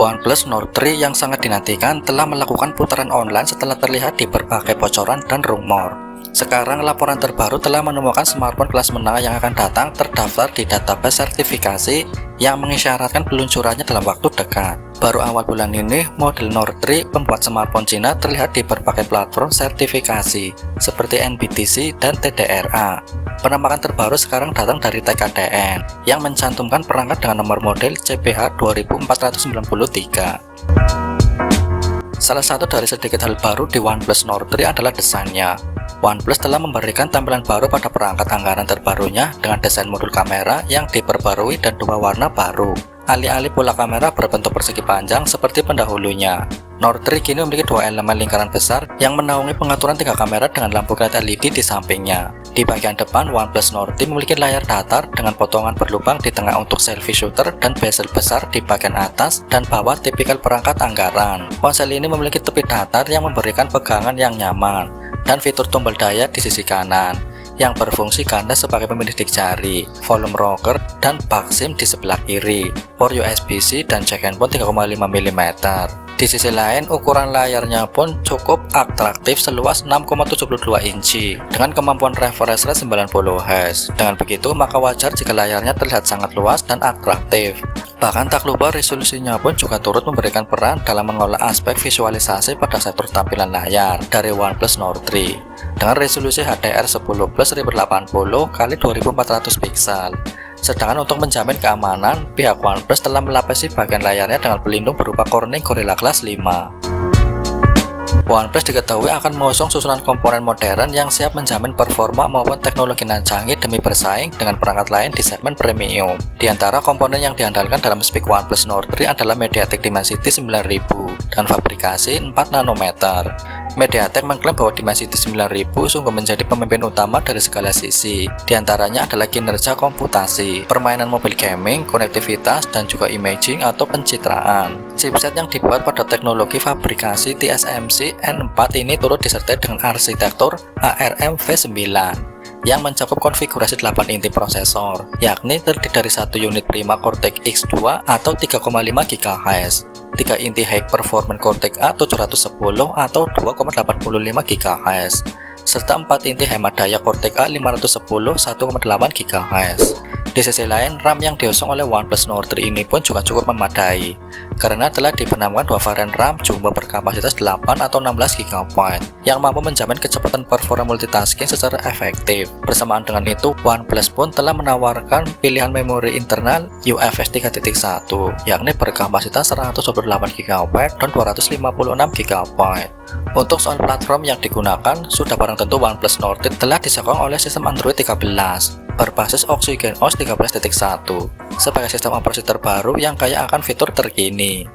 OnePlus Nord 3 yang sangat dinantikan telah melakukan putaran online setelah terlihat di berbagai bocoran dan rumor. Sekarang laporan terbaru telah menemukan smartphone kelas menengah yang akan datang terdaftar di database sertifikasi yang mengisyaratkan peluncurannya dalam waktu dekat. Baru awal bulan ini, model Nord 3 pembuat smartphone Cina terlihat di berbagai platform sertifikasi seperti NBTC dan TDRA. Penampakan terbaru sekarang datang dari TKDN yang mencantumkan perangkat dengan nomor model CPH 2493. Salah satu dari sedikit hal baru di OnePlus Nord 3 adalah desainnya. OnePlus telah memberikan tampilan baru pada perangkat anggaran terbarunya dengan desain modul kamera yang diperbarui dan dua warna baru. Alih-alih pola kamera berbentuk persegi panjang seperti pendahulunya, Nord 3 kini memiliki dua elemen lingkaran besar yang menaungi pengaturan tiga kamera dengan lampu LED LED di sampingnya. Di bagian depan, OnePlus Nord 3 memiliki layar datar dengan potongan berlubang di tengah untuk selfie shooter dan bezel besar di bagian atas dan bawah tipikal perangkat anggaran. Ponsel ini memiliki tepi datar yang memberikan pegangan yang nyaman dan fitur tombol daya di sisi kanan yang berfungsi ganda sebagai pemilidik jari, volume rocker, dan bug SIM di sebelah kiri, port USB-C dan jack handphone 3,5 mm. Di sisi lain, ukuran layarnya pun cukup atraktif seluas 6,72 inci dengan kemampuan refresh rate 90 Hz. Dengan begitu, maka wajar jika layarnya terlihat sangat luas dan atraktif. Bahkan tak lupa resolusinya pun juga turut memberikan peran dalam mengolah aspek visualisasi pada sektor tampilan layar dari OnePlus Nord 3 dengan resolusi HDR10+ 1080x2400 pixel. Sedangkan untuk menjamin keamanan, pihak OnePlus telah melapisi bagian layarnya dengan pelindung berupa Corning Gorilla Glass 5. OnePlus diketahui akan mengusung susunan komponen modern yang siap menjamin performa maupun teknologi nan canggih demi bersaing dengan perangkat lain di segmen premium. Di antara komponen yang diandalkan dalam spek OnePlus Nord 3 adalah MediaTek Dimensity 9000 dan fabrikasi 4 nanometer. MediaTek mengklaim bahwa Dimensity 9000 sungguh menjadi pemimpin utama dari segala sisi. Di antaranya adalah kinerja komputasi, permainan mobil gaming, konektivitas, dan juga imaging atau pencitraan. Chipset yang dibuat pada teknologi fabrikasi TSMC N4 ini turut disertai dengan arsitektur ARM V9 yang mencakup konfigurasi 8 inti prosesor, yakni terdiri dari 1 unit Prima Cortex X2 atau 3,5 GHz, 3 inti High Performance Cortex A710 atau 2,85 GHz, serta 4 inti hemat daya Cortex A510 1,8 GHz. Di sisi lain, RAM yang diusung oleh OnePlus Nord 3 ini pun juga cukup memadai, karena telah dibenamkan dua varian RAM jumbo berkapasitas 8 atau 16 GB yang mampu menjamin kecepatan performa multitasking secara efektif. Bersamaan dengan itu, OnePlus pun telah menawarkan pilihan memori internal UFS 3.1, yakni berkapasitas 128 GB dan 256 GB. Untuk soal platform yang digunakan, sudah barang tentu OnePlus Nord 3 telah disokong oleh sistem Android 13 berbasis Oxygen OS 13.1 sebagai sistem operasi terbaru yang kaya akan fitur terkini.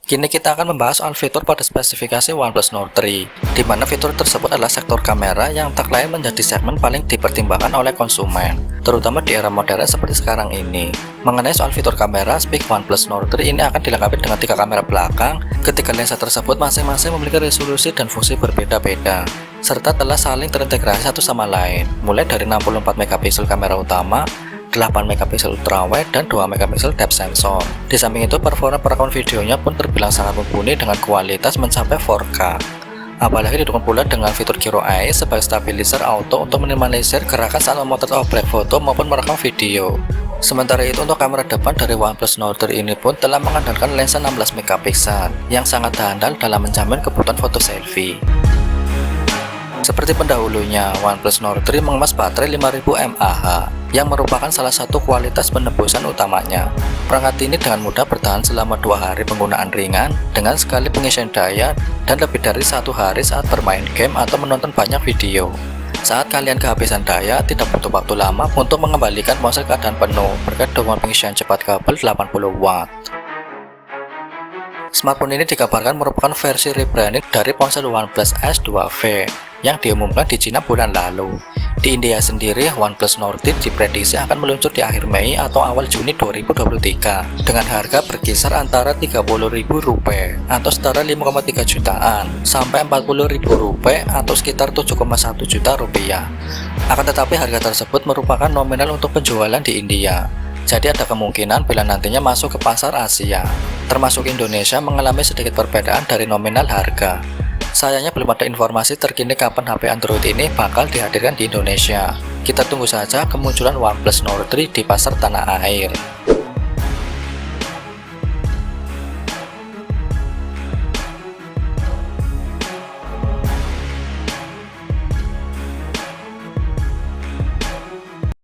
Kini kita akan membahas soal fitur pada spesifikasi OnePlus Nord 3, di mana fitur tersebut adalah sektor kamera yang tak lain menjadi segmen paling dipertimbangkan oleh konsumen, terutama di era modern seperti sekarang ini. Mengenai soal fitur kamera, spek OnePlus Nord 3 ini akan dilengkapi dengan 3 kamera belakang. Ketiga lensa tersebut masing-masing memiliki resolusi dan fungsi berbeda-beda, serta telah saling terintegrasi satu sama lain, mulai dari 64 megapiksel kamera utama, 8 megapiksel ultrawide, dan 2 megapiksel depth sensor. Di samping itu, performa perekam videonya pun terbilang sangat mumpuni dengan kualitas mencapai 4K. Apalagi didukung pula dengan fitur Gyro Eye sebagai stabilizer auto untuk minimalisir gerakan saat memotret objek foto maupun merekam video. Sementara itu, untuk kamera depan dari OnePlus Nord 3 ini pun telah mengandalkan lensa 16 megapiksel yang sangat handal dalam menjamin kebutuhan foto selfie. Seperti pendahulunya, OnePlus Nord 3 mengemas baterai 5000 mAh yang merupakan salah satu kualitas penebusan utamanya. Perangkat ini dengan mudah bertahan selama 2 hari penggunaan ringan dengan sekali pengisian daya dan lebih dari 1 hari saat bermain game atau menonton banyak video. Saat kalian kehabisan daya, tidak butuh waktu lama untuk mengembalikan ponsel keadaan penuh berkat dukungan pengisian cepat kabel 80 watt. Smartphone ini dikabarkan merupakan versi rebranding dari ponsel OnePlus S2V yang diumumkan di Cina bulan lalu. Di India sendiri, OnePlus Nord 3 diprediksi akan meluncur di akhir Mei atau awal Juni 2023 dengan harga berkisar antara Rp30.000 atau setara 5,3 jutaan sampai Rp40.000 atau sekitar 7,1 juta rupiah. Akan tetapi harga tersebut merupakan nominal untuk penjualan di India. Jadi ada kemungkinan bila nantinya masuk ke pasar Asia, termasuk Indonesia, mengalami sedikit perbedaan dari nominal harga. Sayangnya belum ada informasi terkini kapan HP Android ini bakal dihadirkan di Indonesia. Kita tunggu saja kemunculan OnePlus Nord 3 di pasar tanah air.